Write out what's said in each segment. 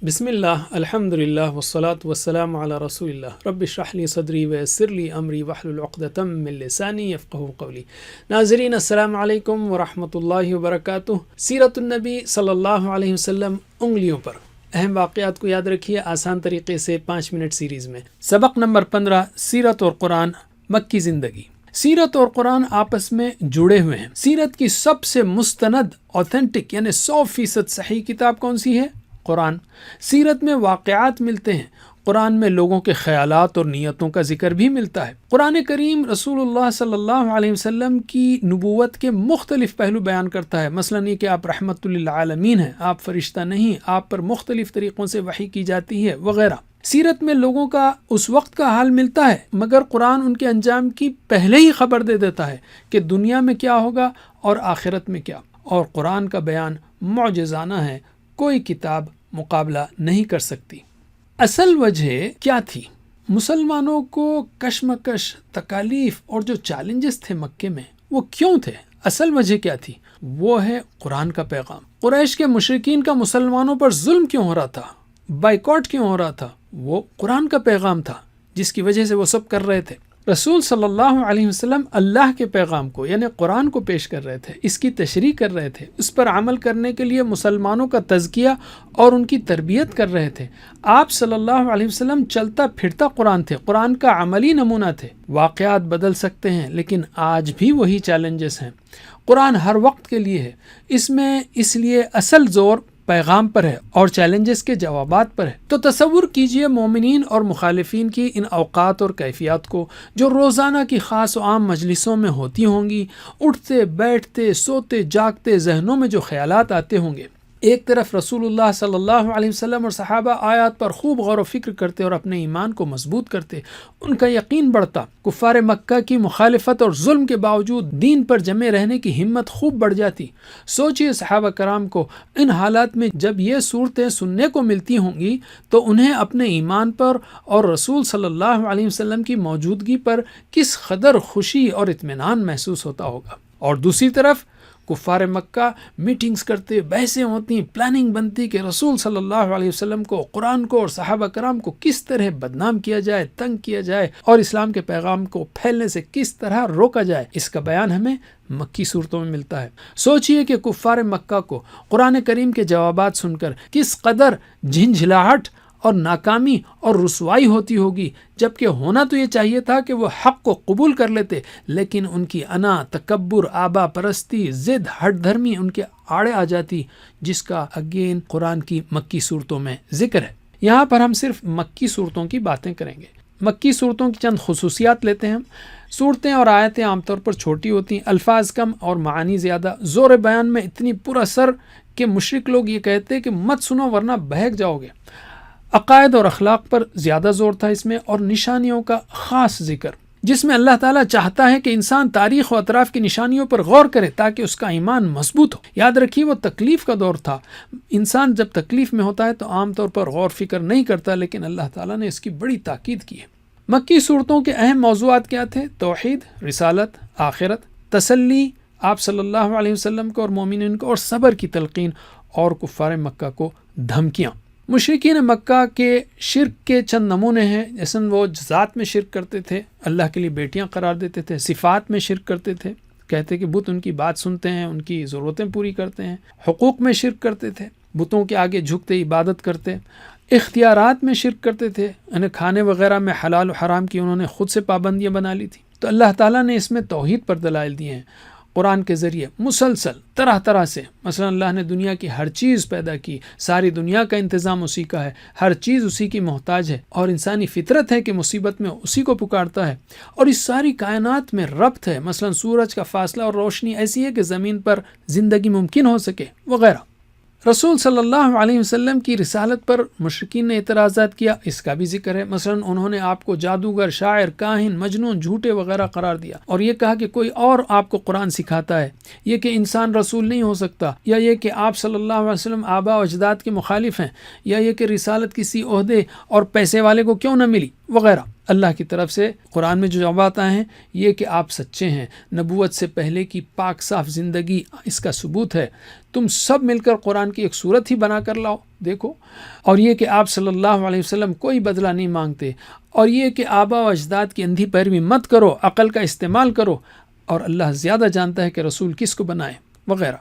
بسم اللہ الحمد للہ والصلاة والسلام علی رسول اللہ رب اشرح لی صدری ویسر لی امری واحلل عقدۃ من لسانی یفقہوا قولی۔ ناظرین السلام علیکم ورحمۃ اللہ وبرکاتہ۔ سیرت النبی صلی اللہ علیہ وسلم انگلیوں پر اہم واقعات کو یاد رکھیے آسان طریقے سے 5 منٹ سیریز میں۔ سبق نمبر 15، سیرت اور قرآن، مکی زندگی۔ سیرت اور قرآن آپس میں جڑے ہوئے ہیں۔ سیرت کی سب سے مستند اوتھینٹک یعنی 100% صحیح کتاب کون سی ہے؟ قرآن۔ سیرت میں واقعات ملتے ہیں، قرآن میں لوگوں کے خیالات اور نیتوں کا ذکر بھی ملتا ہے۔ قرآن کریم رسول اللہ صلی اللہ علیہ وسلم کی نبوت کے مختلف پہلو بیان کرتا ہے، مثلا یہ کہ آپ رحمت للعالمین ہیں، آپ فرشتہ نہیں، آپ پر مختلف طریقوں سے وحی کی جاتی ہے وغیرہ۔ سیرت میں لوگوں کا اس وقت کا حال ملتا ہے، مگر قرآن ان کے انجام کی پہلے ہی خبر دے دیتا ہے کہ دنیا میں کیا ہوگا اور آخرت میں کیا، اور قرآن کا بیان معجزانہ ہے، کوئی کتاب مقابلہ نہیں کر سکتی۔ اصل وجہ کیا تھی؟ مسلمانوں کو کشمکش، تکالیف اور جو چیلنجز تھے مکے میں وہ کیوں تھے؟ اصل وجہ کیا تھی؟ وہ ہے قرآن کا پیغام۔ قریش کے مشرکین کا مسلمانوں پر ظلم کیوں ہو رہا تھا، بائیکاٹ کیوں ہو رہا تھا؟ وہ قرآن کا پیغام تھا جس کی وجہ سے وہ سب کر رہے تھے۔ رسول صلی اللہ علیہ وسلم اللہ کے پیغام کو یعنی قرآن کو پیش کر رہے تھے، اس کی تشریح کر رہے تھے، اس پر عمل کرنے کے لیے مسلمانوں کا تزکیہ اور ان کی تربیت کر رہے تھے۔ آپ صلی اللہ علیہ وسلم چلتا پھرتا قرآن تھے، قرآن کا عملی نمونہ تھے۔ واقعات بدل سکتے ہیں لیکن آج بھی وہی چیلنجز ہیں۔ قرآن ہر وقت کے لیے ہے، اس لیے اصل زور پیغام پر ہے اور چیلنجز کے جوابات پر ہے۔ تو تصور کیجئے مومنین اور مخالفین کی ان اوقات اور کیفیات کو جو روزانہ کی خاص و عام مجلسوں میں ہوتی ہوں گی، اٹھتے بیٹھتے سوتے جاگتے ذہنوں میں جو خیالات آتے ہوں گے۔ ایک طرف رسول اللہ صلی اللہ علیہ وسلم اور صحابہ آیات پر خوب غور و فکر کرتے اور اپنے ایمان کو مضبوط کرتے، ان کا یقین بڑھتا، کفار مکہ کی مخالفت اور ظلم کے باوجود دین پر جمے رہنے کی ہمت خوب بڑھ جاتی۔ سوچئے صحابہ کرام کو ان حالات میں جب یہ صورتیں سننے کو ملتی ہوں گی تو انہیں اپنے ایمان پر اور رسول صلی اللہ علیہ وسلم کی موجودگی پر کس قدر خوشی اور اطمینان محسوس ہوتا ہوگا۔ اور دوسری طرف کفار مکہ میٹنگز کرتے، بحثیں ہوتی، پلاننگ بنتی کہ رسول صلی اللہ علیہ وسلم کو، قرآن کو اور صحابہ کرام کو کس طرح بدنام کیا جائے، تنگ کیا جائے اور اسلام کے پیغام کو پھیلنے سے کس طرح روکا جائے۔ اس کا بیان ہمیں مکی صورتوں میں ملتا ہے۔ سوچئے کہ کفار مکہ کو قرآن کریم کے جوابات سن کر کس قدر جھنجھلاہٹ اور ناکامی اور رسوائی ہوتی ہوگی، جبکہ ہونا تو یہ چاہیے تھا کہ وہ حق کو قبول کر لیتے، لیکن ان کی انا، تکبر، آبا پرستی، ضد، ہٹ دھرمی ان کے آڑے آ جاتی، جس کا اگین قرآن کی مکی صورتوں میں ذکر ہے۔ یہاں پر ہم صرف مکی صورتوں کی باتیں کریں گے۔ مکی صورتوں کی چند خصوصیات لیتے ہیں۔ صورتیں اور آیتیں عام طور پر چھوٹی ہوتی ہیں، الفاظ کم اور معانی زیادہ، زور بیان میں اتنی پر اثر کہ مشرک لوگ یہ کہتے کہ مت سنو ورنہ بہک جاؤ گے۔ عقائد اور اخلاق پر زیادہ زور تھا اس میں، اور نشانیوں کا خاص ذکر، جس میں اللہ تعالیٰ چاہتا ہے کہ انسان تاریخ و اطراف کی نشانیوں پر غور کرے تاکہ اس کا ایمان مضبوط ہو۔ یاد رکھیے وہ تکلیف کا دور تھا، انسان جب تکلیف میں ہوتا ہے تو عام طور پر غور فکر نہیں کرتا، لیکن اللہ تعالیٰ نے اس کی بڑی تاکید کی ہے۔ مکی صورتوں کے اہم موضوعات کیا تھے؟ توحید، رسالت، آخرت، تسلی آپ صلی اللہ علیہ وسلم کو اور مومنین کو، اور صبر کی تلقین، اور کفار مکہ کو دھمکیاں۔ مشرکین مکہ کے شرک کے چند نمونے ہیں، جیسے وہ ذات میں شرک کرتے تھے، اللہ کے لیے بیٹیاں قرار دیتے تھے، صفات میں شرک کرتے تھے، کہتے کہ بت ان کی بات سنتے ہیں، ان کی ضرورتیں پوری کرتے ہیں، حقوق میں شرک کرتے تھے، بتوں کے آگے جھکتے عبادت کرتے، اختیارات میں شرک کرتے تھے، انہیں کھانے وغیرہ میں حلال و حرام کی انہوں نے خود سے پابندیاں بنا لی تھی۔ تو اللہ تعالیٰ نے اس میں توحید پر دلائل دیے ہیں قرآن کے ذریعے مسلسل طرح طرح سے۔ مثلا اللہ نے دنیا کی ہر چیز پیدا کی، ساری دنیا کا انتظام اسی کا ہے، ہر چیز اسی کی محتاج ہے، اور انسانی فطرت ہے کہ مصیبت میں اسی کو پکارتا ہے، اور اس ساری کائنات میں ربط ہے، مثلا سورج کا فاصلہ اور روشنی ایسی ہے کہ زمین پر زندگی ممکن ہو سکے وغیرہ۔ رسول صلی اللہ علیہ وسلم کی رسالت پر مشرکین نے اعتراضات کیا، اس کا بھی ذکر ہے۔ مثلا انہوں نے آپ کو جادوگر، شاعر، کاہن، مجنون، جھوٹے وغیرہ قرار دیا، اور یہ کہا کہ کوئی اور آپ کو قرآن سکھاتا ہے، یہ کہ انسان رسول نہیں ہو سکتا، یا یہ کہ آپ صلی اللہ علیہ وسلم آبا و اجداد کے مخالف ہیں، یا یہ کہ رسالت کسی عہدے اور پیسے والے کو کیوں نہ ملی وغیرہ۔ اللہ کی طرف سے قرآن میں جو جوابات آئے ہیں یہ کہ آپ سچے ہیں، نبوت سے پہلے کی پاک صاف زندگی اس کا ثبوت ہے، تم سب مل کر قرآن کی ایک صورت ہی بنا کر لاؤ دیکھو، اور یہ کہ آپ صلی اللہ علیہ وسلم کوئی بدلہ نہیں مانگتے، اور یہ کہ آبا و اجداد کی اندھی پیروی مت کرو، عقل کا استعمال کرو، اور اللہ زیادہ جانتا ہے کہ رسول کس کو بنائے وغیرہ۔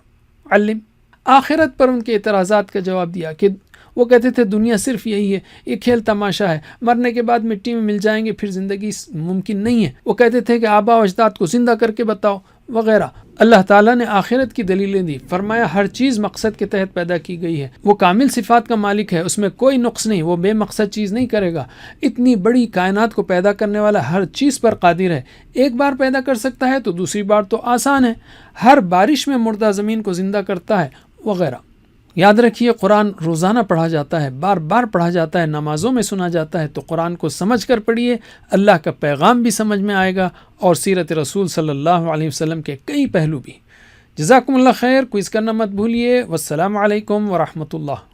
علم آخرت پر ان کے اعتراضات کا جواب دیا کہ وہ کہتے تھے دنیا صرف یہی ہے، یہ کھیل تماشا ہے، مرنے کے بعد مٹی میں مل جائیں گے، پھر زندگی ممکن نہیں ہے۔ وہ کہتے تھے کہ آبا و اجداد کو زندہ کر کے بتاؤ وغیرہ۔ اللہ تعالیٰ نے آخرت کی دلیلیں دی، فرمایا ہر چیز مقصد کے تحت پیدا کی گئی ہے، وہ کامل صفات کا مالک ہے، اس میں کوئی نقص نہیں، وہ بے مقصد چیز نہیں کرے گا، اتنی بڑی کائنات کو پیدا کرنے والا ہر چیز پر قادر ہے، ایک بار پیدا کر سکتا ہے تو دوسری بار تو آسان ہے، ہر بارش میں مردہ زمین کو زندہ کرتا ہے وغیرہ۔ یاد رکھیے قرآن روزانہ پڑھا جاتا ہے، بار بار پڑھا جاتا ہے، نمازوں میں سنا جاتا ہے، تو قرآن کو سمجھ کر پڑھیے، اللہ کا پیغام بھی سمجھ میں آئے گا اور سیرت رسول صلی اللہ علیہ وسلم کے کئی پہلو بھی۔ جزاکم اللہ خیر، کوئز کرنا مت بھولیے۔ والسلام علیکم ورحمۃ اللہ۔